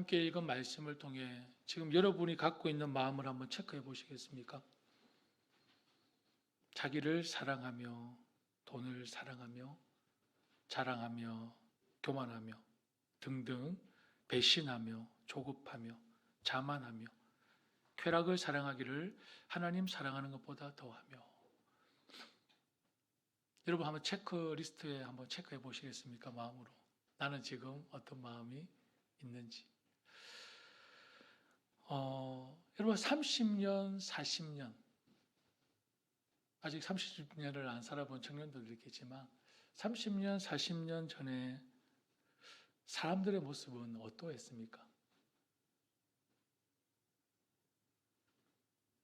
함께 읽은 말씀을 통해 지금 여러분이 갖고 있는 마음을 한번 체크해 보시겠습니까? 자기를 사랑하며 돈을 사랑하며 자랑하며 교만하며 등등 배신하며 조급하며 자만하며 쾌락을 사랑하기를 하나님 사랑하는 것보다 더하며. 여러분 한번 체크리스트에 한번 체크해 보시겠습니까? 마음으로. 나는 지금 어떤 마음이 있는지. 여러분 30년, 40년 아직 30년을 안 살아본 청년들도 있겠지만 30년, 40년 전에 사람들의 모습은 어떠했습니까?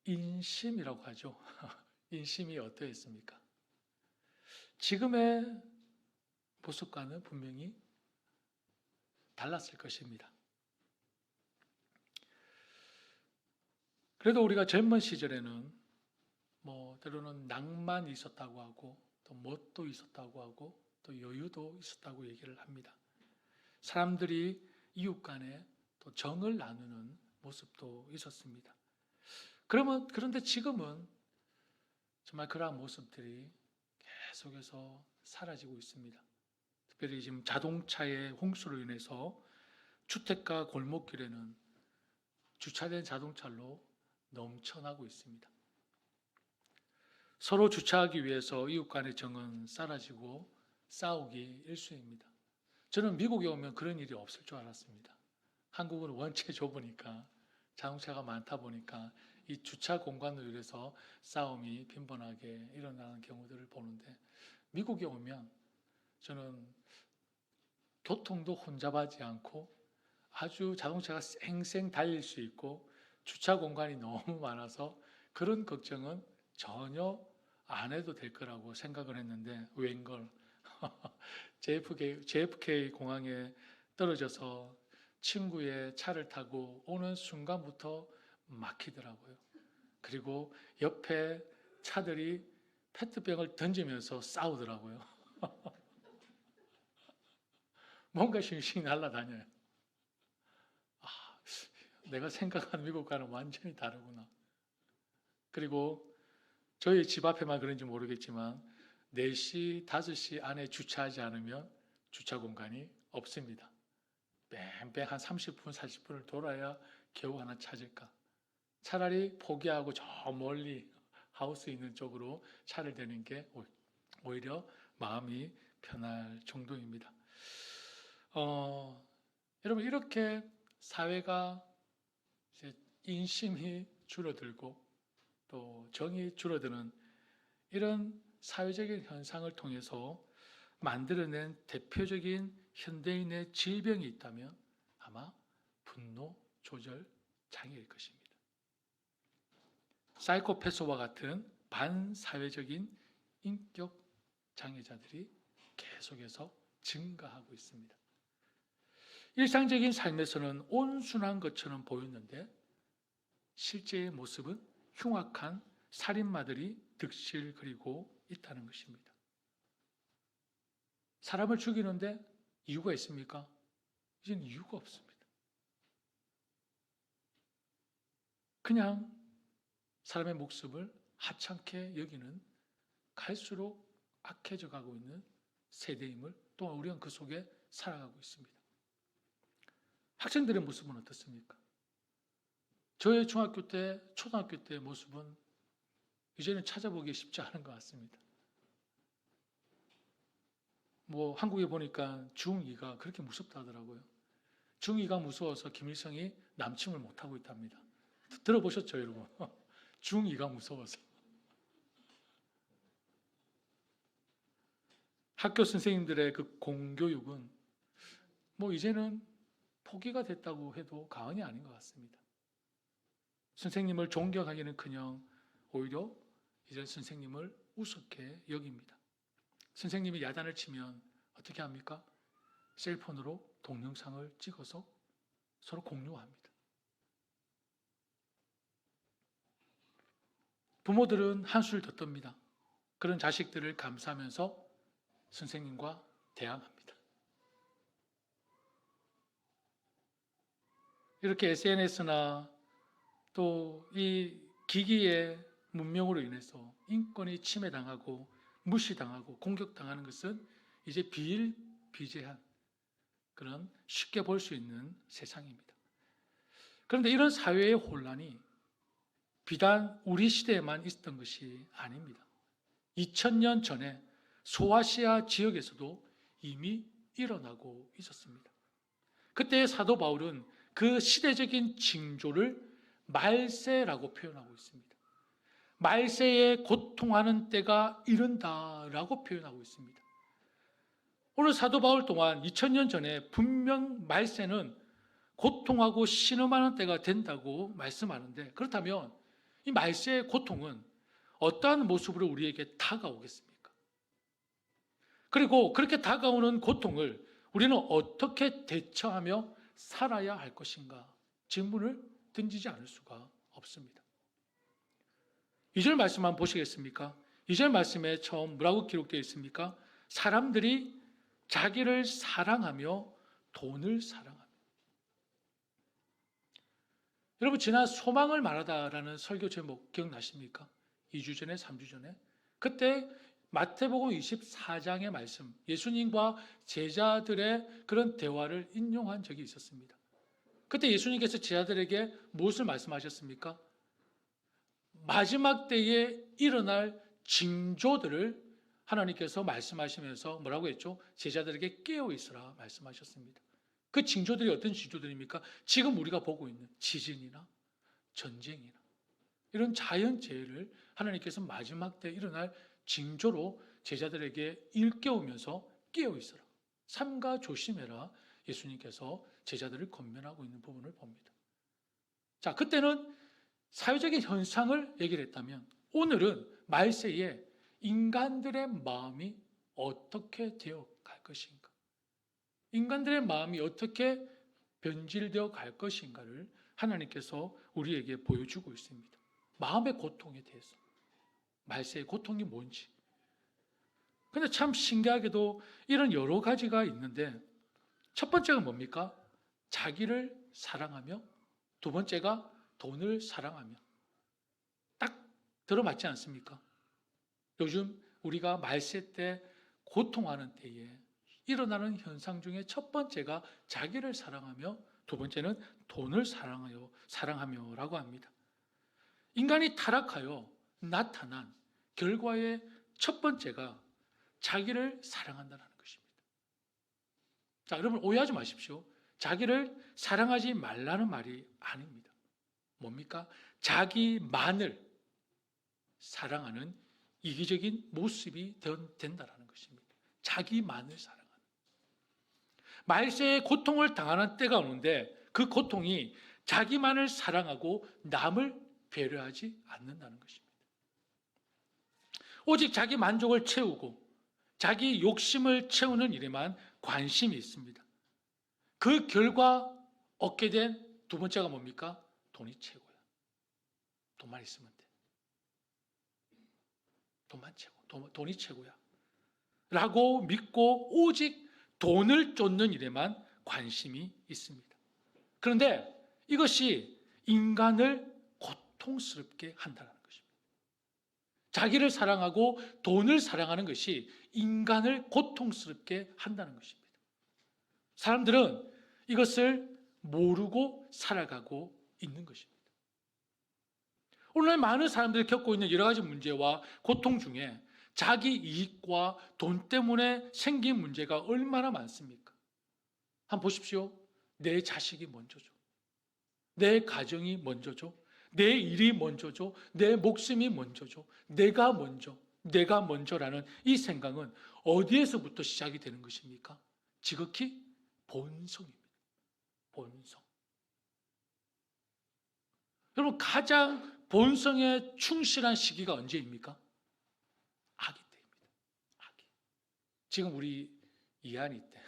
인심이라고 하죠. 인심이 어떠했습니까? 지금의 모습과는 분명히 달랐을 것입니다. 그래도 우리가 젊은 시절에는 때로는 낭만이 있었다고 하고 또 멋도 있었다고 하고 또 여유도 있었다고 얘기를 합니다. 사람들이 이웃 간에 또 정을 나누는 모습도 있었습니다. 그런데 지금은 정말 그러한 모습들이 계속해서 사라지고 있습니다. 특별히 지금 자동차의 홍수로 인해서 주택가 골목길에는 주차된 자동차로 넘쳐나고 있습니다. 서로 주차하기 위해서 이웃 간의 정은 사라지고 싸우기 일쑤입니다. 저는 미국에 오면 그런 일이 없을 줄 알았습니다. 한국은 원체 좁으니까 자동차가 많다 보니까 이 주차 공간으로 인해서 싸움이 빈번하게 일어나는 경우들을 보는데 미국에 오면 저는 교통도 혼잡하지 않고 아주 자동차가 쌩쌩 달릴 수 있고 주차 공간이 너무 많아서 그런 걱정은 전혀 안 해도 될 거라고 생각을 했는데 웬걸 JFK 공항에 떨어져서 친구의 차를 타고 오는 순간부터 막히더라고요. 그리고 옆에 차들이 페트병을 던지면서 싸우더라고요. 뭔가 싱싱 날아다녀요. 내가 생각하는 미국과는 완전히 다르구나. 그리고 저희 집 앞에만 그런지 모르겠지만 4시, 5시 안에 주차하지 않으면 주차 공간이 없습니다. 뺑뺑 한 30분, 40분을 돌아야 겨우 하나 찾을까. 차라리 포기하고 저 멀리 하우스 있는 쪽으로 차를 대는 게 오히려 마음이 편할 정도입니다. 여러분 이렇게 사회가 이제 인심이 줄어들고 또 정이 줄어드는 이런 사회적인 현상을 통해서 만들어낸 대표적인 현대인의 질병이 있다면 아마 분노 조절 장애일 것입니다. 사이코패스와 같은 반사회적인 인격 장애자들이 계속해서 증가하고 있습니다. 일상적인 삶에서는 온순한 것처럼 보였는데 실제의 모습은 흉악한 살인마들이 득실 그리고 있다는 것입니다. 사람을 죽이는데 이유가 있습니까? 이제는 이유가 없습니다. 그냥 사람의 목숨을 하찮게 여기는 갈수록 악해져 가고 있는 세대임을 또한 우리는 그 속에 살아가고 있습니다. 학생들의 모습은 어떻습니까? 저의 중학교 때, 초등학교 때의 모습은 이제는 찾아보기 쉽지 않은 것 같습니다. 한국에 보니까 중2가 그렇게 무섭다 하더라고요. 중2가 무서워서 김일성이 남침을 못하고 있답니다. 들어보셨죠, 여러분? 중2가 무서워서. 학교 선생님들의 그 공교육은 이제는 포기가 됐다고 해도 과언이 아닌 것 같습니다. 선생님을 존경하기는커녕 오히려 이제 선생님을 우습게 여깁니다. 선생님이 야단을 치면 어떻게 합니까? 셀폰으로 동영상을 찍어서 서로 공유합니다. 부모들은 한술 더 떱니다. 그런 자식들을 감싸면서 선생님과 대항합니다. 이렇게 SNS나 또 이 기기의 문명으로 인해서 인권이 침해당하고 무시당하고 공격당하는 것은 이제 비일비재한 그런 쉽게 볼 수 있는 세상입니다. 그런데 이런 사회의 혼란이 비단 우리 시대에만 있었던 것이 아닙니다. 2000년 전에 소아시아 지역에서도 이미 일어나고 있었습니다. 그때 사도 바울은 그 시대적인 징조를 말세라고 표현하고 있습니다. 말세에 고통하는 때가 이른다라고 표현하고 있습니다. 오늘 사도 바울 또한 2000년 전에 분명 말세는 고통하고 신음하는 때가 된다고 말씀하는데, 그렇다면 이 말세의 고통은 어떠한 모습으로 우리에게 다가오겠습니까? 그리고 그렇게 다가오는 고통을 우리는 어떻게 대처하며 살아야 할 것인가 질문을 던지지 않을 수가 없습니다. 2절 말씀 한번 보시겠습니까? 2절 말씀에 처음 뭐라고 기록되어 있습니까? 사람들이 자기를 사랑하며 돈을 사랑하며. 여러분, 지난 소망을 말하다라는 설교 제목 기억나십니까? 2주 전에, 3주 전에. 그때 마태복음 24장의 말씀, 예수님과 제자들의 그런 대화를 인용한 적이 있었습니다. 그때 예수님께서 제자들에게 무엇을 말씀하셨습니까? 마지막 때에 일어날 징조들을 하나님께서 말씀하시면서 뭐라고 했죠? 제자들에게 깨어 있으라 말씀하셨습니다. 그 징조들이 어떤 징조들입니까? 지금 우리가 보고 있는 지진이나 전쟁이나 이런 자연재해를 하나님께서 마지막 때 일어날 징조로 제자들에게 일깨우면서 깨어 있어라, 삼가 조심해라, 예수님께서 제자들을 권면하고 있는 부분을 봅니다. 자, 그때는 사회적인 현상을 얘기를 했다면, 오늘은 말세에 인간들의 마음이 어떻게 되어 갈 것인가, 인간들의 마음이 어떻게 변질되어 갈 것인가를 하나님께서 우리에게 보여주고 있습니다. 마음의 고통에 대해서, 말세의 고통이 뭔지. 근데 참 신기하게도 이런 여러 가지가 있는데, 첫 번째가 뭡니까? 자기를 사랑하며, 두 번째가 돈을 사랑하며. 딱 들어맞지 않습니까? 요즘 우리가 말세 때 고통하는 때에 일어나는 현상 중에 첫 번째가 자기를 사랑하며, 두 번째는 돈을 사랑하며라고 합니다. 인간이 타락하여 나타난 결과의 첫 번째가 자기를 사랑한다는 것입니다. 자, 여러분 오해하지 마십시오. 자기를 사랑하지 말라는 말이 아닙니다. 뭡니까? 자기만을 사랑하는 이기적인 모습이 된다는 것입니다. 자기만을 사랑하는. 말세에 고통을 당하는 때가 오는데, 그 고통이 자기만을 사랑하고 남을 배려하지 않는다는 것입니다. 오직 자기 만족을 채우고 자기 욕심을 채우는 일에만 관심이 있습니다. 그 결과 얻게 된 두 번째가 뭡니까? 돈이 최고야. 돈만 있으면 돼. 돈만 최고, 돈이 최고야 라고 믿고 오직 돈을 쫓는 일에만 관심이 있습니다. 그런데 이것이 인간을 고통스럽게 한다는 것입니다. 자기를 사랑하고 돈을 사랑하는 것이 인간을 고통스럽게 한다는 것입니다. 사람들은 이것을 모르고 살아가고 있는 것입니다. 오늘날 많은 사람들이 겪고 있는 여러 가지 문제와 고통 중에 자기 이익과 돈 때문에 생긴 문제가 얼마나 많습니까? 한번 보십시오. 내 자식이 먼저죠. 내 가정이 먼저죠. 내 일이 먼저죠. 내 목숨이 먼저죠. 내가 먼저라는 이 생각은 어디에서부터 시작이 되는 것입니까? 지극히 본성입니다. 본성. 여러분, 가장 본성에 충실한 시기가 언제입니까? 아기 때입니다. 아기. 지금 우리 이한이 때.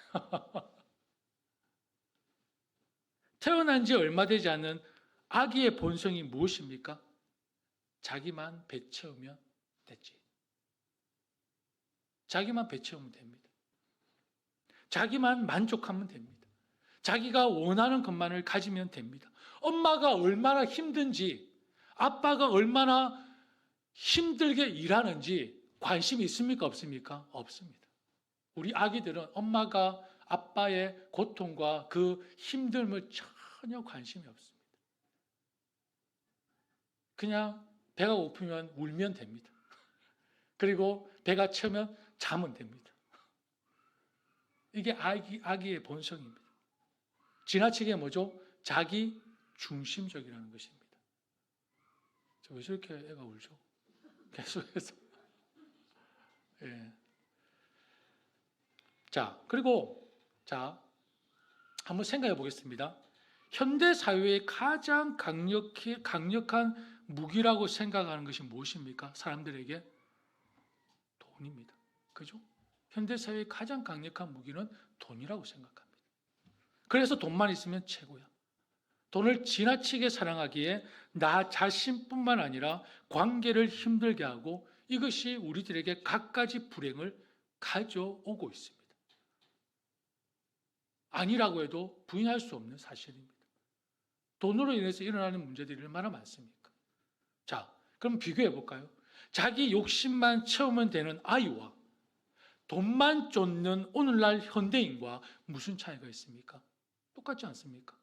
태어난 지 얼마 되지 않은 아기의 본성이 무엇입니까? 자기만 배 채우면 됐지. 자기만 배 채우면 됩니다. 자기만 만족하면 됩니다. 자기가 원하는 것만을 가지면 됩니다. 엄마가 얼마나 힘든지, 아빠가 얼마나 힘들게 일하는지 관심이 있습니까? 없습니까? 없습니다. 우리 아기들은 엄마가 아빠의 고통과 그 힘듦을 전혀 관심이 없습니다. 그냥 배가 고프면 울면 됩니다. 그리고 배가 차면 자면 됩니다. 이게 아기의 본성입니다. 지나치게 뭐죠? 자기 중심적이라는 것입니다. 왜 저렇게 애가 울죠? 계속해서. 예. 그리고 한번 생각해 보겠습니다. 현대 사회의 가장 강력한 무기라고 생각하는 것이 무엇입니까? 사람들에게 돈입니다. 그죠? 현대 사회의 가장 강력한 무기는 돈이라고 생각합니다. 그래서 돈만 있으면 최고야. 돈을 지나치게 사랑하기에 나 자신뿐만 아니라 관계를 힘들게 하고 이것이 우리들에게 갖가지 불행을 가져오고 있습니다. 아니라고 해도 부인할 수 없는 사실입니다. 돈으로 인해서 일어나는 문제들이 얼마나 많습니까? 그럼 비교해 볼까요? 자기 욕심만 채우면 되는 아이와 돈만 쫓는 오늘날 현대인과 무슨 차이가 있습니까? 똑같지 않습니까?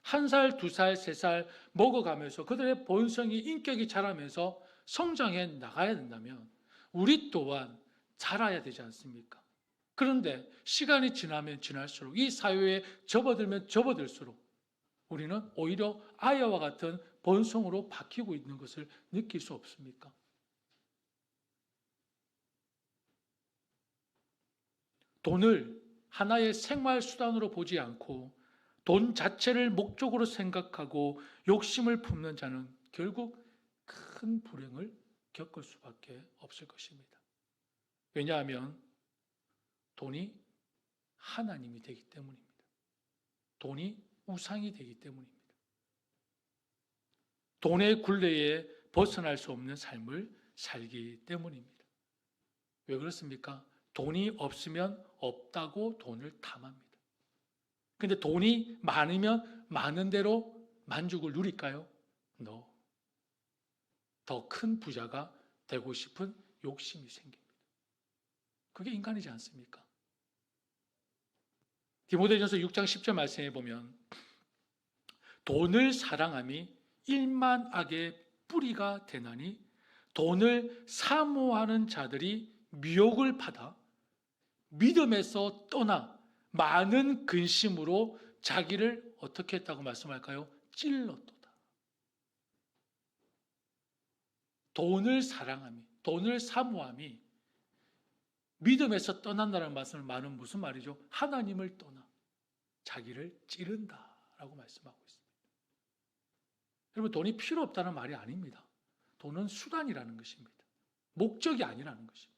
1살, 2살, 3살 먹어가면서 그들의 본성이 인격이 자라면서 성장해 나가야 된다면 우리 또한 자라야 되지 않습니까? 그런데 시간이 지나면 지날수록 이 사회에 접어들면 접어들수록 우리는 오히려 아이와 같은 본성으로 바뀌고 있는 것을 느낄 수 없습니까? 돈을 하나의 생활 수단으로 보지 않고 돈 자체를 목적으로 생각하고 욕심을 품는 자는 결국 큰 불행을 겪을 수밖에 없을 것입니다. 왜냐하면 돈이 하나님이 되기 때문입니다. 돈이 우상이 되기 때문입니다. 돈의 굴레에 벗어날 수 없는 삶을 살기 때문입니다. 왜 그렇습니까? 돈이 없으면 없다고 돈을 탐합니다. 근데 돈이 많으면 많은 대로 만족을 누릴까요? No. 더 큰 부자가 되고 싶은 욕심이 생깁니다. 그게 인간이지 않습니까? 디모데전서 6장 10절 말씀해 보면 돈을 사랑함이 일만 악의 뿌리가 되나니 돈을 사모하는 자들이 미혹을 받아 믿음에서 떠나 많은 근심으로 자기를 어떻게 했다고 말씀할까요? 찔렀도다. 돈을 사랑함이, 돈을 사모함이 믿음에서 떠난다는 말씀을 말은 무슨 말이죠? 하나님을 떠나 자기를 찌른다라고 말씀하고 있습니다. 여러분, 돈이 필요 없다는 말이 아닙니다. 돈은 수단이라는 것입니다. 목적이 아니라는 것입니다.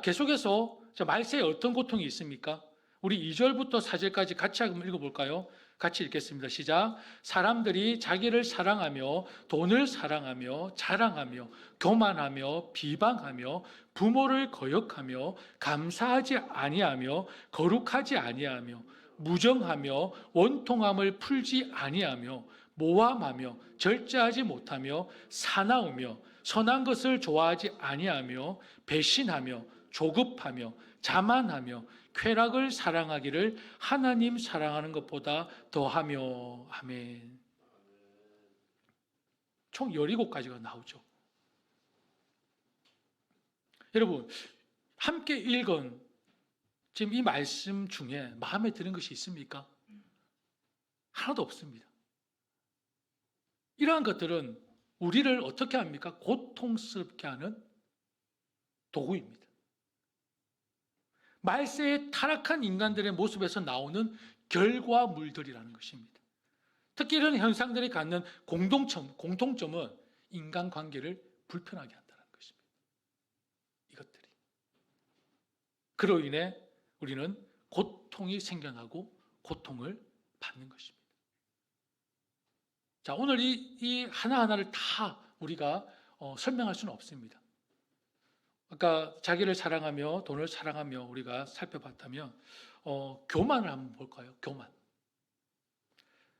계속해서 말세에 어떤 고통이 있습니까? 우리 2절부터 4절까지 같이 한번 읽어볼까요? 같이 읽겠습니다. 시작. 사람들이 자기를 사랑하며 돈을 사랑하며 자랑하며 교만하며 비방하며 부모를 거역하며 감사하지 아니하며 거룩하지 아니하며 무정하며 원통함을 풀지 아니하며 모함하며 절제하지 못하며 사나우며 선한 것을 좋아하지 아니하며 배신하며 조급하며 자만하며 쾌락을 사랑하기를 하나님 사랑하는 것보다 더하며. 아멘. 총 17가지가 나오죠. 여러분, 함께 읽은 지금 이 말씀 중에 마음에 드는 것이 있습니까? 하나도 없습니다. 이러한 것들은 우리를 어떻게 합니까? 고통스럽게 하는 도구입니다. 말세에 타락한 인간들의 모습에서 나오는 결과물들이라는 것입니다. 특히 이런 현상들이 갖는 공통점은 인간관계를 불편하게 한다는 것입니다. 이것들이. 그로 인해 우리는 고통이 생겨나고 고통을 받는 것입니다. 오늘 이 하나하나를 다 우리가 설명할 수는 없습니다. 아까 자기를 사랑하며 돈을 사랑하며 우리가 살펴봤다면 교만을 한번 볼까요? 교만.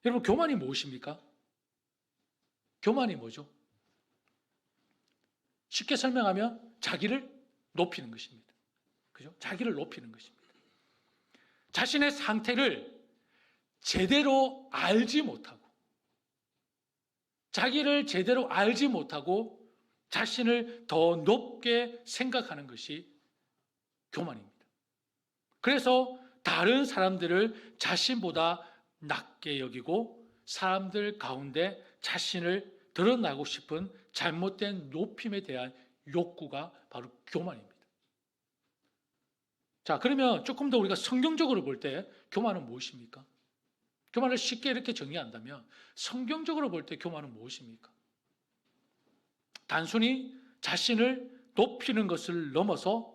여러분, 교만이 무엇입니까? 교만이 뭐죠? 쉽게 설명하면 자기를 높이는 것입니다. 그죠? 자기를 높이는 것입니다. 자신의 상태를 제대로 알지 못하고, 자기를 제대로 알지 못하고 자신을 더 높게 생각하는 것이 교만입니다. 그래서 다른 사람들을 자신보다 낮게 여기고 사람들 가운데 자신을 드러나고 싶은 잘못된 높임에 대한 욕구가 바로 교만입니다. 자, 그러면 조금 더 우리가 성경적으로 볼 때 교만은 무엇입니까? 교만을 쉽게 이렇게 정의한다면 성경적으로 볼 때 교만은 무엇입니까? 단순히 자신을 높이는 것을 넘어서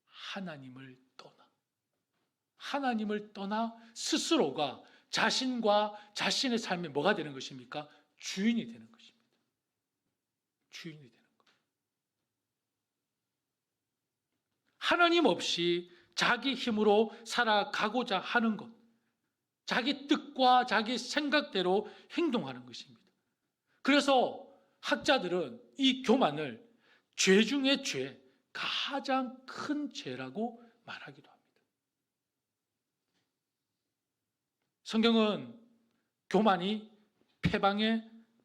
하나님을 떠나 스스로가 자신과 자신의 삶에 뭐가 되는 것입니까? 주인이 되는 것입니다. 주인이 되는 것. 하나님 없이 자기 힘으로 살아가고자 하는 것, 자기 뜻과 자기 생각대로 행동하는 것입니다. 그래서 학자들은 이 교만을 죄 중에 죄, 가장 큰 죄라고 말하기도 합니다. 성경은 교만이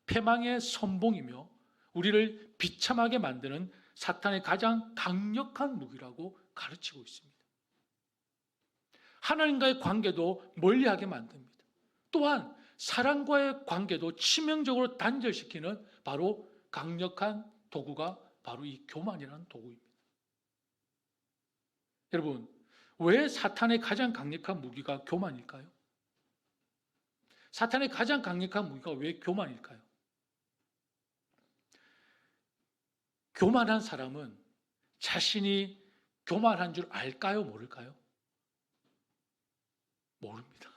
패망의 선봉이며 우리를 비참하게 만드는 사탄의 가장 강력한 무기라고 가르치고 있습니다. 하나님과의 관계도 멀리하게 만듭니다. 또한 사랑과의 관계도 치명적으로 단절시키는 바로 강력한 도구가 바로 이 교만이라는 도구입니다. 여러분, 왜 사탄의 가장 강력한 무기가 교만일까요? 사탄의 가장 강력한 무기가 왜 교만일까요? 교만한 사람은 자신이 교만한 줄 알까요? 모를까요? 모릅니다.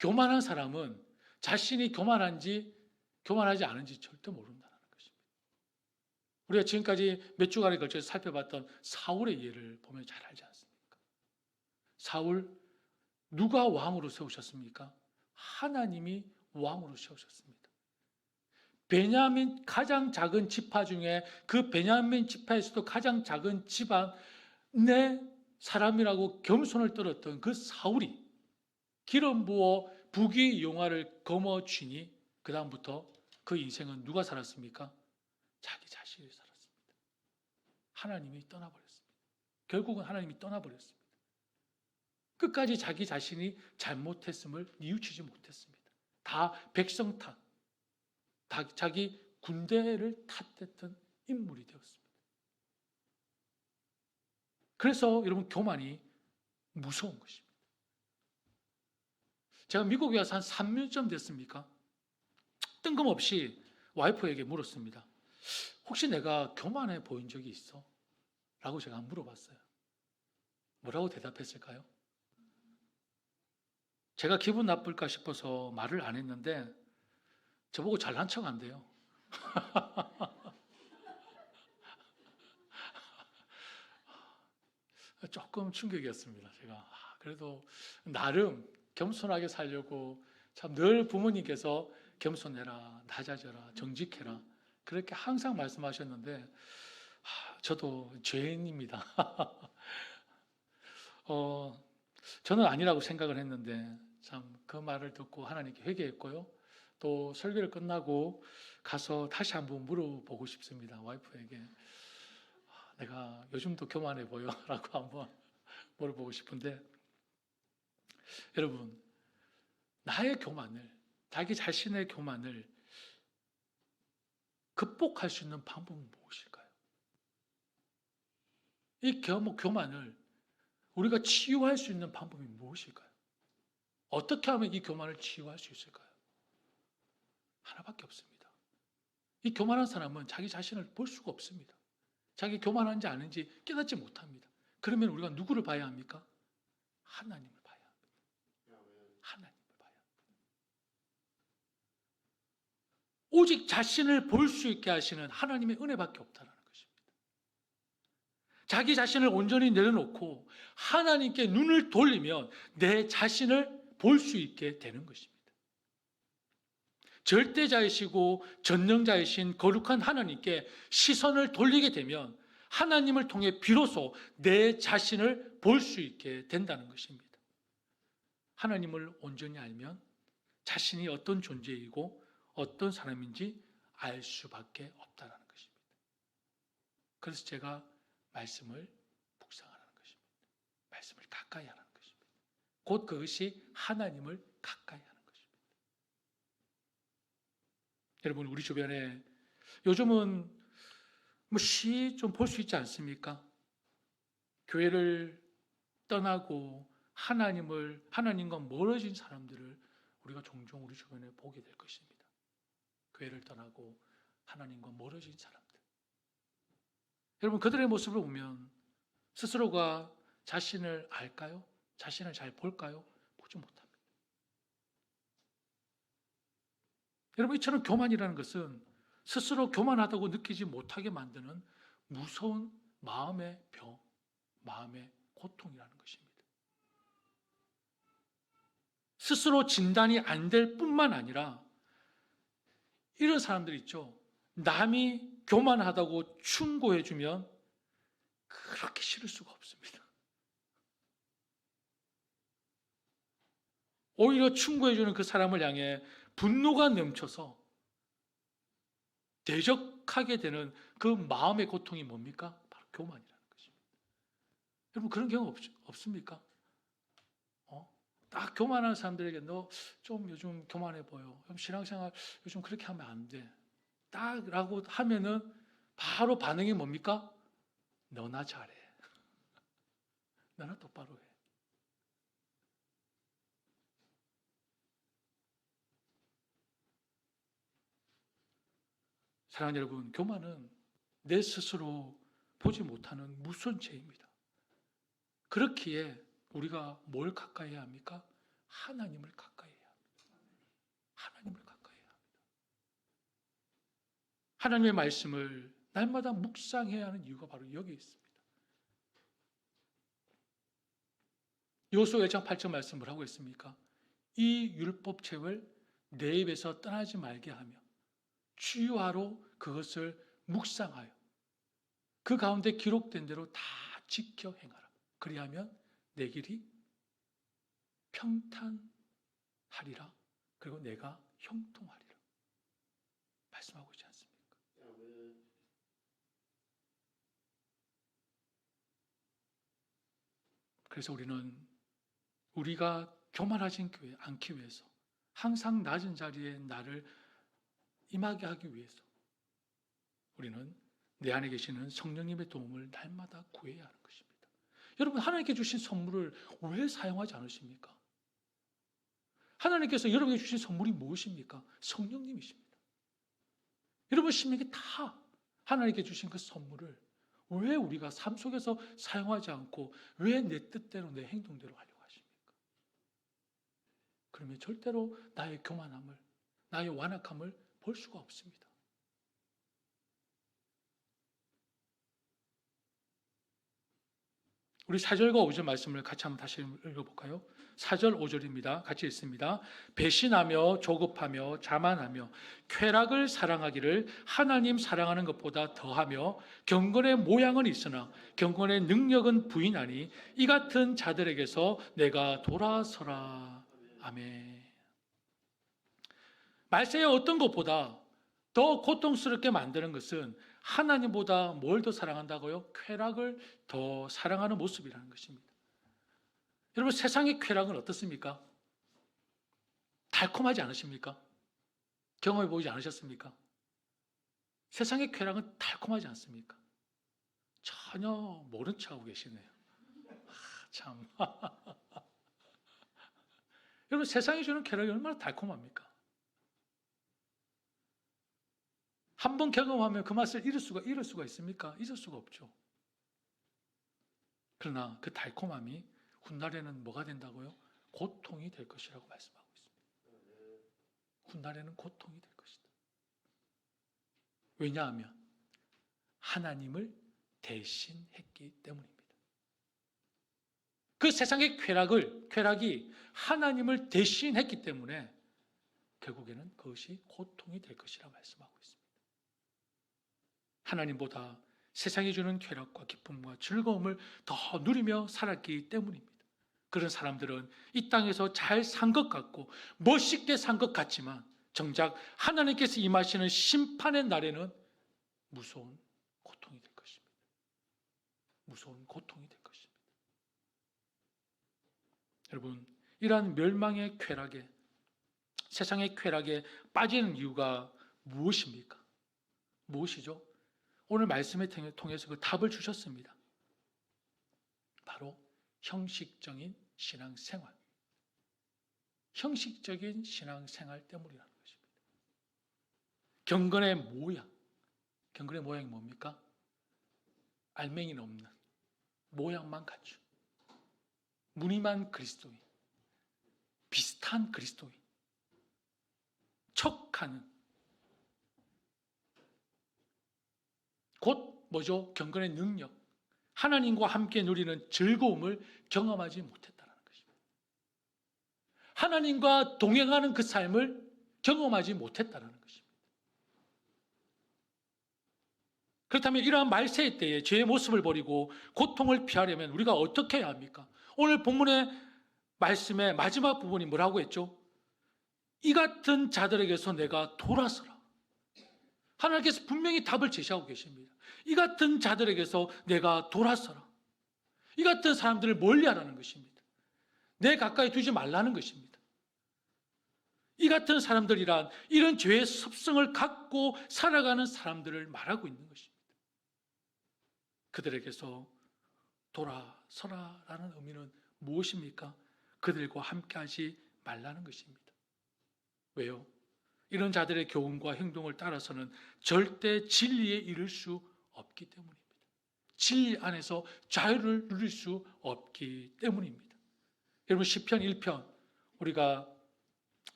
교만한 사람은 자신이 교만하지 않은지 절대 모른다는 것입니다. 우리가 지금까지 몇 주간에 걸쳐서 살펴봤던 사울의 예를 보면 잘 알지 않습니까? 사울, 누가 왕으로 세우셨습니까? 하나님이 왕으로 세우셨습니다. 베냐민 가장 작은 지파 중에 그 베냐민 지파에서도 가장 작은 집안의 사람이라고 겸손을 떨었던 그 사울이 기름 부어 부귀영화를 거머쥐니 그 다음부터 그 인생은 누가 살았습니까? 자기 자신이 살았습니다. 하나님이 떠나버렸습니다. 결국은 하나님이 떠나버렸습니다. 끝까지 자기 자신이 잘못했음을 뉘우치지 못했습니다. 다 백성 탓, 자기 군대를 탓했던 인물이 되었습니다. 그래서 여러분, 교만이 무서운 것입니다. 제가 미국에 와서 한 3년쯤 됐습니까? 뜬금없이 와이프에게 물었습니다. 혹시 내가 교만해 보인 적이 있어? 라고 제가 물어봤어요. 뭐라고 대답했을까요? 제가 기분 나쁠까 싶어서 말을 안 했는데 저보고 잘난 척 안 돼요. 조금 충격이었습니다. 제가 그래도 나름 겸손하게 살려고 참 늘 부모님께서 겸손해라, 낮아져라, 정직해라 그렇게 항상 말씀하셨는데 저도 죄인입니다. 저는 아니라고 생각을 했는데 참 그 말을 듣고 하나님께 회개했고요. 또 설교를 끝나고 가서 다시 한번 물어보고 싶습니다. 와이프에게 내가 요즘도 교만해 보여? 라고 한번 물어보고 싶은데 여러분, 나의 교만을, 자기 자신의 교만을 극복할 수 있는 방법은 무엇일까요? 이 교만을 우리가 치유할 수 있는 방법이 무엇일까요? 어떻게 하면 이 교만을 치유할 수 있을까요? 하나밖에 없습니다. 이 교만한 사람은 자기 자신을 볼 수가 없습니다. 자기 교만한지 아닌지 깨닫지 못합니다. 그러면 우리가 누구를 봐야 합니까? 하나님을 봐야 합니다. 하나님을 봐야 합니다. 오직 자신을 볼 수 있게 하시는 하나님의 은혜밖에 없다는 것입니다. 자기 자신을 온전히 내려놓고 하나님께 눈을 돌리면 내 자신을 볼 수 있게 되는 것입니다. 절대자이시고 전능자이신 거룩한 하나님께 시선을 돌리게 되면 하나님을 통해 비로소 내 자신을 볼 수 있게 된다는 것입니다. 하나님을 온전히 알면 자신이 어떤 존재이고 어떤 사람인지 알 수밖에 없다는 것입니다. 그래서 제가 말씀을 묵상하라는 것입니다. 말씀을 가까이 하라는 것입니다. 곧 그것이 하나님을 가까이 하는 것입니다. 여러분, 우리 주변에 요즘은 시 좀 볼 수 있지 않습니까? 교회를 떠나고 하나님과 멀어진 사람들을 우리가 종종 우리 주변에 보게 될 것입니다. 교회를 떠나고 하나님과 멀어진 사람들. 여러분, 그들의 모습을 보면 스스로가 자신을 알까요? 자신을 잘 볼까요? 보지 못합니다. 여러분, 이처럼 교만이라는 것은 스스로 교만하다고 느끼지 못하게 만드는 무서운 마음의 병, 마음의 고통이라는 것입니다. 스스로 진단이 안 될 뿐만 아니라 이런 사람들 있죠. 남이 교만하다고 충고해주면 그렇게 싫을 수가 없습니다. 오히려 충고해주는 그 사람을 향해 분노가 넘쳐서 대적하게 되는 그 마음의 고통이 뭡니까? 바로 교만이라는 것입니다. 여러분, 그런 경우 없습니까? 딱 교만한 사람들에게 너 좀 요즘 교만해 보여. 신앙생활 요즘 그렇게 하면 안 돼. 딱 라고 하면은 바로 반응이 뭡니까? 너나 잘해. 너나 똑바로 해. 사랑하는 여러분, 교만은 내 스스로 보지 못하는 무서운 죄입니다. 그렇기에 우리가 뭘 가까이 해야 합니까? 하나님을 가까이 해야 합니다. 하나님을 가까이 해야 합니다. 하나님의 말씀을 날마다 묵상해야 하는 이유가 바로 여기에 있습니다. 여호수아 1장 8절 말씀을 하고 있습니까? 이 율법책을 내 입에서 떠나지 말게 하며 주야로 그것을 묵상하여 그 가운데 기록된 대로 다 지켜 행하라. 그리하면 내 길이 평탄하리라. 그리고 내가 형통하리라. 말씀하고 있지 않습니까? 그래서 우리가 교만하지 않기 위해서 항상 낮은 자리에 나를 임하게 하기 위해서 우리는 내 안에 계시는 성령님의 도움을 날마다 구해야 하는 것입니다. 여러분, 하나님께 주신 선물을 왜 사용하지 않으십니까? 하나님께서 여러분에게 주신 선물이 무엇입니까? 성령님이십니다. 여러분, 신명기 다 하나님께 주신 그 선물을 왜 우리가 삶 속에서 사용하지 않고 왜 내 뜻대로 내 행동대로 하려고 하십니까? 그러면 절대로 나의 교만함을, 나의 완악함을 볼 수가 없습니다. 우리 4절과 5절 말씀을 같이 한번 다시 읽어볼까요? 4절 5절입니다. 같이 읽습니다. 배신하며 조급하며 자만하며 쾌락을 사랑하기를 하나님 사랑하는 것보다 더하며 경건의 모양은 있으나 경건의 능력은 부인하니 이 같은 자들에게서 내가 돌아서라. 아멘. 말세의 어떤 것보다 더 고통스럽게 만드는 것은 하나님보다 뭘 더 사랑한다고요? 쾌락을 더 사랑하는 모습이라는 것입니다. 여러분, 세상의 쾌락은 어떻습니까? 달콤하지 않으십니까? 경험해 보지 않으셨습니까? 세상의 쾌락은 달콤하지 않습니까? 전혀 모른 척하고 계시네요. 참. 여러분, 세상이 주는 쾌락이 얼마나 달콤합니까? 한 번 경험하면 그 맛을 잃을 수가 있습니까? 잊을 수가 없죠. 그러나 그 달콤함이 훗날에는 뭐가 된다고요? 고통이 될 것이라고 말씀하고 있습니다. 훗날에는 고통이 될 것이다. 왜냐하면 하나님을 대신했기 때문입니다. 그 세상의 쾌락이 하나님을 대신했기 때문에 결국에는 그것이 고통이 될 것이라 말씀하고 있습니다. 하나님보다 세상이 주는 쾌락과 기쁨과 즐거움을 더 누리며 살았기 때문입니다. 그런 사람들은 이 땅에서 잘 산 것 같고 멋있게 산 것 같지만 정작 하나님께서 임하시는 심판의 날에는 무서운 고통이 될 것입니다. 무서운 고통이 될 것입니다. 여러분, 이러한 멸망의 쾌락에, 세상의 쾌락에 빠지는 이유가 무엇입니까? 무엇이죠? 오늘 말씀을 통해서 그 답을 주셨습니다. 바로 형식적인 신앙생활. 형식적인 신앙생활 때문이라는 것입니다. 경건의 모양. 경건의 모양이 뭡니까? 알맹이는 없는 모양만 갖춘 무늬만 그리스도인, 비슷한 그리스도인, 척하는 곧 뭐죠? 경건의 능력, 하나님과 함께 누리는 즐거움을 경험하지 못했다는 것입니다. 하나님과 동행하는 그 삶을 경험하지 못했다는 것입니다. 그렇다면 이러한 말세의 때에 죄의 모습을 버리고 고통을 피하려면 우리가 어떻게 해야 합니까? 오늘 본문의 말씀의 마지막 부분이 뭐라고 했죠? 이 같은 자들에게서 내가 돌아서라. 하나님께서 분명히 답을 제시하고 계십니다. 이 같은 자들에게서 내가 돌아서라. 이 같은 사람들을 멀리하라는 것입니다. 내 가까이 두지 말라는 것입니다. 이 같은 사람들이란 이런 죄의 습성을 갖고 살아가는 사람들을 말하고 있는 것입니다. 그들에게서 돌아서라라는 의미는 무엇입니까? 그들과 함께하지 말라는 것입니다. 왜요? 이런 자들의 교훈과 행동을 따라서는 절대 진리에 이를 수 없기 때문입니다. 진리 안에서 자유를 누릴 수 없기 때문입니다. 여러분, 시편 1편 우리가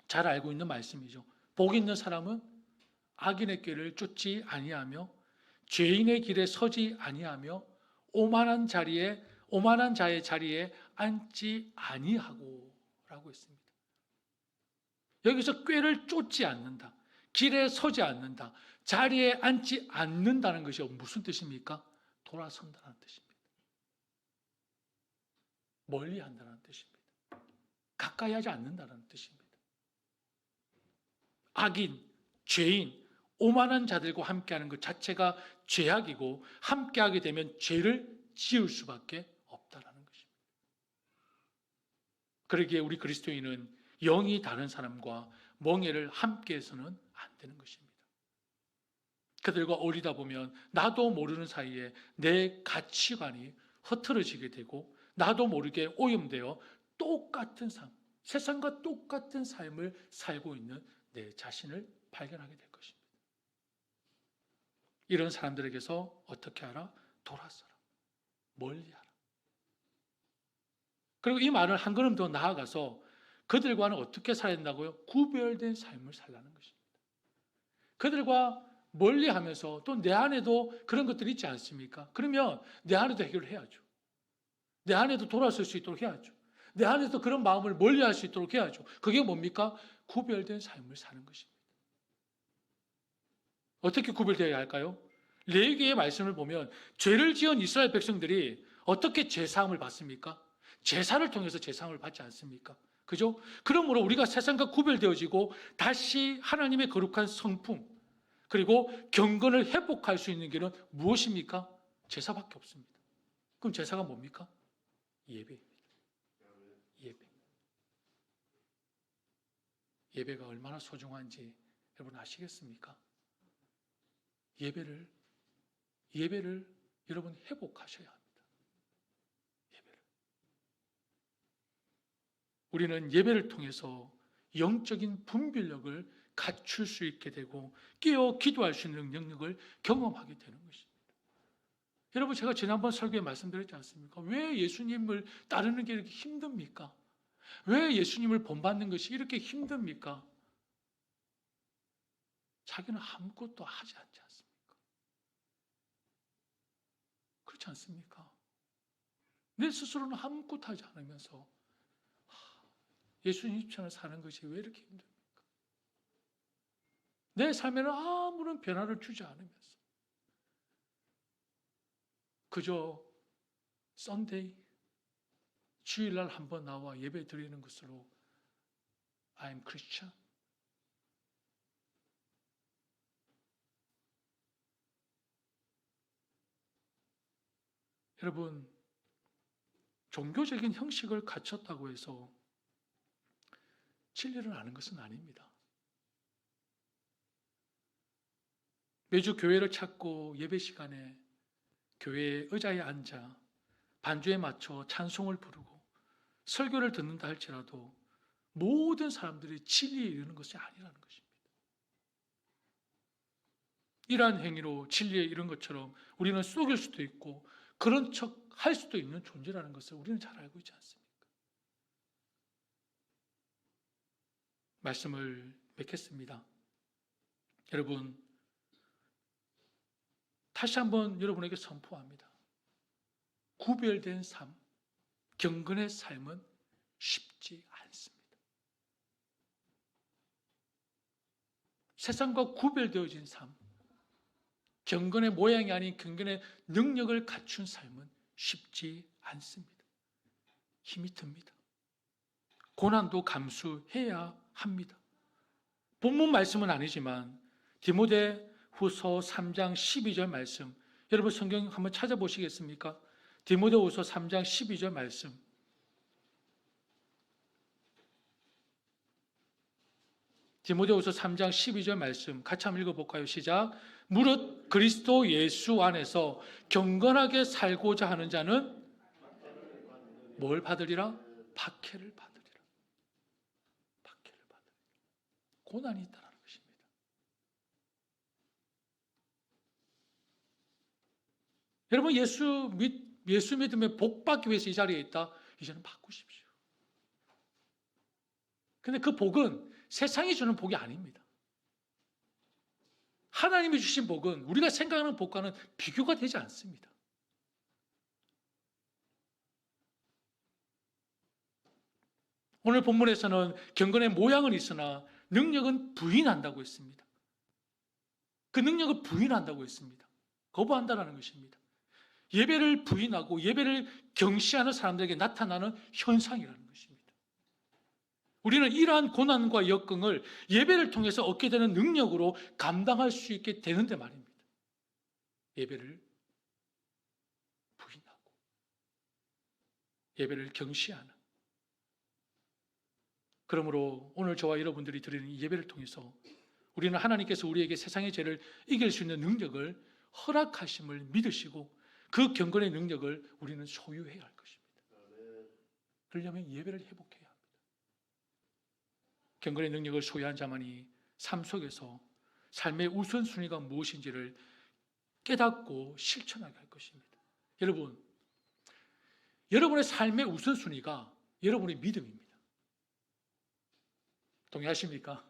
잘 알고 있는 말씀이죠. 복 있는 사람은 악인의 길을 쫓지 아니하며 죄인의 길에 서지 아니하며 오만한 자의 자리에 앉지 아니하고 라고 했습니다. 여기서 꾀를 쫓지 않는다, 길에 서지 않는다, 자리에 앉지 않는다는 것이 무슨 뜻입니까? 돌아선다는 뜻입니다. 멀리 한다는 뜻입니다. 가까이 하지 않는다는 뜻입니다. 악인, 죄인, 오만한 자들과 함께하는 것 자체가 죄악이고 함께하게 되면 죄를 지을 수밖에 없다는 것입니다. 그러기에 우리 그리스도인은 영이 다른 사람과 멍에를 함께해서는 안 되는 것입니다. 그들과 어울리다 보면 나도 모르는 사이에 내 가치관이 흐트러지게 되고 나도 모르게 오염되어 똑같은 삶, 세상과 똑같은 삶을 살고 있는 내 자신을 발견하게 될 것입니다. 이런 사람들에게서 어떻게 하라? 돌아서라. 멀리하라. 그리고 이 말을 한 걸음 더 나아가서 그들과는 어떻게 살아야 된다고요? 구별된 삶을 살라는 것입니다. 그들과 멀리하면서 또 내 안에도 그런 것들이 있지 않습니까? 그러면 내 안에도 해결을 해야죠. 내 안에도 돌아설 수 있도록 해야죠. 내 안에도 그런 마음을 멀리할 수 있도록 해야죠. 그게 뭡니까? 구별된 삶을 사는 것입니다. 어떻게 구별되어야 할까요? 레위기의 말씀을 보면 죄를 지은 이스라엘 백성들이 어떻게 제사함을 받습니까? 제사를 통해서 제사함을 받지 않습니까? 그죠? 그러므로 우리가 세상과 구별되어지고 다시 하나님의 거룩한 성품 그리고 경건을 회복할 수 있는 길은 무엇입니까? 제사밖에 없습니다. 그럼 제사가 뭡니까? 예배입니다. 예배. 예배가 얼마나 소중한지 여러분 아시겠습니까? 예배를 여러분 회복하셔야 합니다. 예배를. 우리는 예배를 통해서 영적인 분별력을 갖출 수 있게 되고 깨어 기도할 수 있는 능력을 경험하게 되는 것입니다. 여러분, 제가 지난번 설교에 말씀드렸지 않습니까? 왜 예수님을 따르는 게 이렇게 힘듭니까? 왜 예수님을 본받는 것이 이렇게 힘듭니까? 자기는 아무것도 하지 않지 않습니까? 그렇지 않습니까? 내 스스로는 아무것도 하지 않으면서 예수님처럼 사는 것이 왜 이렇게 힘듭니까? 내 삶에는 아무런 변화를 주지 않으면서 그저 썬데이, 주일날 한번 나와 예배 드리는 것으로 I'm Christian. 여러분, 종교적인 형식을 갖췄다고 해서 진리를 아는 것은 아닙니다. 매주 교회를 찾고 예배 시간에 교회 의자에 앉아 반주에 맞춰 찬송을 부르고 설교를 듣는다 할지라도 모든 사람들이 진리에 이르는 것이 아니라는 것입니다. 이러한 행위로 진리에 이른 것처럼 우리는 속일 수도 있고 그런 척 할 수도 있는 존재라는 것을 우리는 잘 알고 있지 않습니까? 말씀을 맺겠습니다. 여러분, 다시 한번 여러분에게 선포합니다. 구별된 삶, 경건의 삶은 쉽지 않습니다. 세상과 구별되어진 삶, 경건의 모양이 아닌 경건의 능력을 갖춘 삶은 쉽지 않습니다. 힘이 듭니다. 고난도 감수해야 합니다. 본문 말씀은 아니지만 디모데후서 3장 12절 말씀, 여러분 성경 한번 찾아보시겠습니까? 디모데후서 3장 12절 말씀. 디모데후서 3장 12절 말씀 같이 한번 읽어볼까요? 시작. 무릇 그리스도 예수 안에서 경건하게 살고자 하는 자는 뭘 받으리라? 박해를 받으리라. 박해를 받으리라. 고난이 있다는 것입니다. 여러분 예수 믿음에 복 받기 위해서 이 자리에 있다. 이제는 바꾸십시오. 근데 그 복은 세상이 주는 복이 아닙니다. 하나님이 주신 복은 우리가 생각하는 복과는 비교가 되지 않습니다. 오늘 본문에서는 경건의 모양은 있으나 능력은 부인한다고 했습니다. 그 능력을 부인한다고 했습니다. 거부한다는 것입니다. 예배를 부인하고 예배를 경시하는 사람들에게 나타나는 현상이라는 것입니다. 우리는 이러한 고난과 역경을 예배를 통해서 얻게 되는 능력으로 감당할 수 있게 되는데 말입니다. 예배를 부인하고 예배를 경시하는. 그러므로 오늘 저와 여러분들이 드리는 이 예배를 통해서 우리는 하나님께서 우리에게 세상의 죄를 이길 수 있는 능력을 허락하심을 믿으시고 그 경건의 능력을 우리는 소유해야 할 것입니다. 그러려면 예배를 회복해야 합니다. 경건의 능력을 소유한 자만이 삶 속에서 삶의 우선순위가 무엇인지를 깨닫고 실천하게 할 것입니다. 여러분, 여러분의 삶의 우선순위가 여러분의 믿음입니다. 동의하십니까?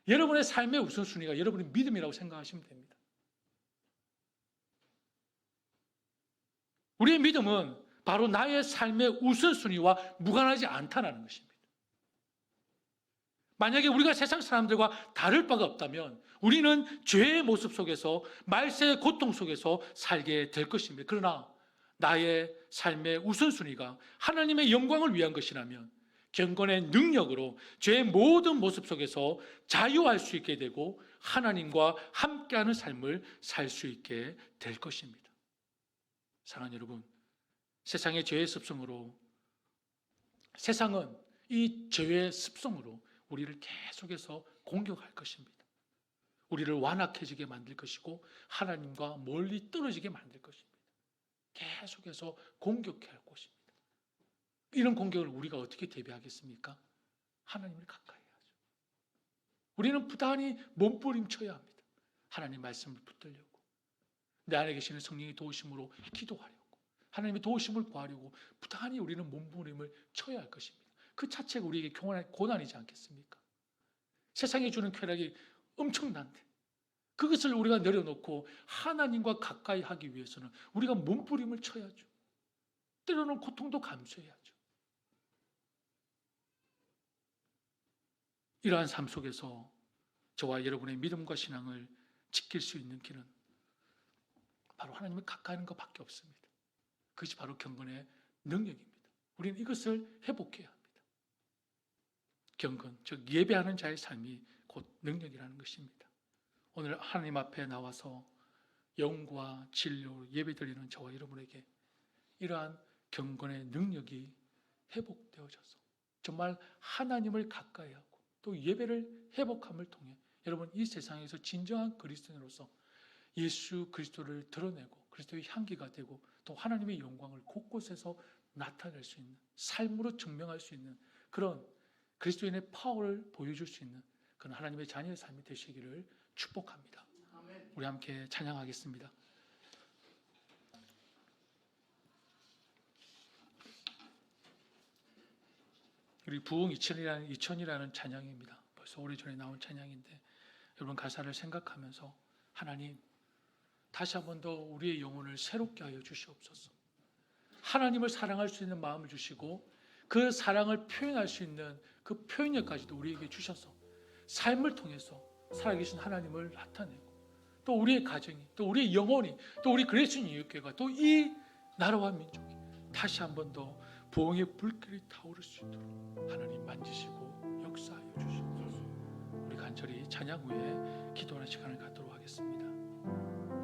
여러분의 삶의 우선순위가 여러분의 믿음이라고 생각하시면 됩니다. 우리의 믿음은 바로 나의 삶의 우선순위와 무관하지 않다는 것입니다. 만약에 우리가 세상 사람들과 다를 바가 없다면 우리는 죄의 모습 속에서 말세의 고통 속에서 살게 될 것입니다. 그러나 나의 삶의 우선순위가 하나님의 영광을 위한 것이라면 경건의 능력으로 죄의 모든 모습 속에서 자유할 수 있게 되고 하나님과 함께하는 삶을 살 수 있게 될 것입니다. 사랑하는 여러분, 세상의 죄의 습성으로 세상은 이 죄의 습성으로 우리를 계속해서 공격할 것입니다. 우리를 완악해지게 만들 것이고 하나님과 멀리 떨어지게 만들 것입니다. 계속해서 공격해 할 것입니다. 이런 공격을 우리가 어떻게 대비하겠습니까? 하나님을 가까이 하죠. 우리는 부단히 몸부림쳐야 합니다. 하나님 말씀을 붙들려고, 내 안에 계시는 성령의 도우심으로 기도하려고, 하나님의 도우심을 구하려고 부단히 우리는 몸부림을 쳐야 할 것입니다. 그 자체가 우리에게 고난이지 않겠습니까? 세상이 주는 쾌락이 엄청난데 그것을 우리가 내려놓고 하나님과 가까이 하기 위해서는 우리가 몸부림을 쳐야죠. 때로는 고통도 감수해야죠. 이러한 삶 속에서 저와 여러분의 믿음과 신앙을 지킬 수 있는 길은 바로 하나님을 가까이 하는 것밖에 없습니다. 그것이 바로 경건의 능력입니다. 우리는 이것을 회복해야 합니다. 경건, 즉 예배하는 자의 삶이 곧 능력이라는 것입니다. 오늘 하나님 앞에 나와서 영과 진리로 예배드리는 저와 여러분에게 이러한 경건의 능력이 회복되어져서 정말 하나님을 가까이 하고 또 예배를 회복함을 통해 여러분 이 세상에서 진정한 그리스도인으로서 예수 그리스도를 드러내고 그리스도의 향기가 되고 또 하나님의 영광을 곳곳에서 나타낼 수 있는, 삶으로 증명할 수 있는 그런 그리스도인의 파워를 보여줄 수 있는 그런 하나님의 자녀의 삶이 되시기를 축복합니다. 우리 함께 찬양하겠습니다. 우리 부흥 이천이라는 찬양입니다. 벌써 오래전에 나온 찬양인데 여러분 가사를 생각하면서 하나님 다시 한 번 더 우리의 영혼을 새롭게 하여 주시옵소서. 하나님을 사랑할 수 있는 마음을 주시고 그 사랑을 표현할 수 있는 그 표현력까지도 우리에게 주셔서 삶을 통해서 살아계신 하나님을 나타내고 또 우리의 가정이 또 우리의 영혼이 또 우리 그리스도인 교회가 또 이 나라와 민족이 다시 한 번 더 부흥의 불길이 타오를 수 있도록 하나님 만지시고 역사하여 주시옵소서. 우리 간절히 찬양 후에 기도하는 시간을 갖도록 하겠습니다.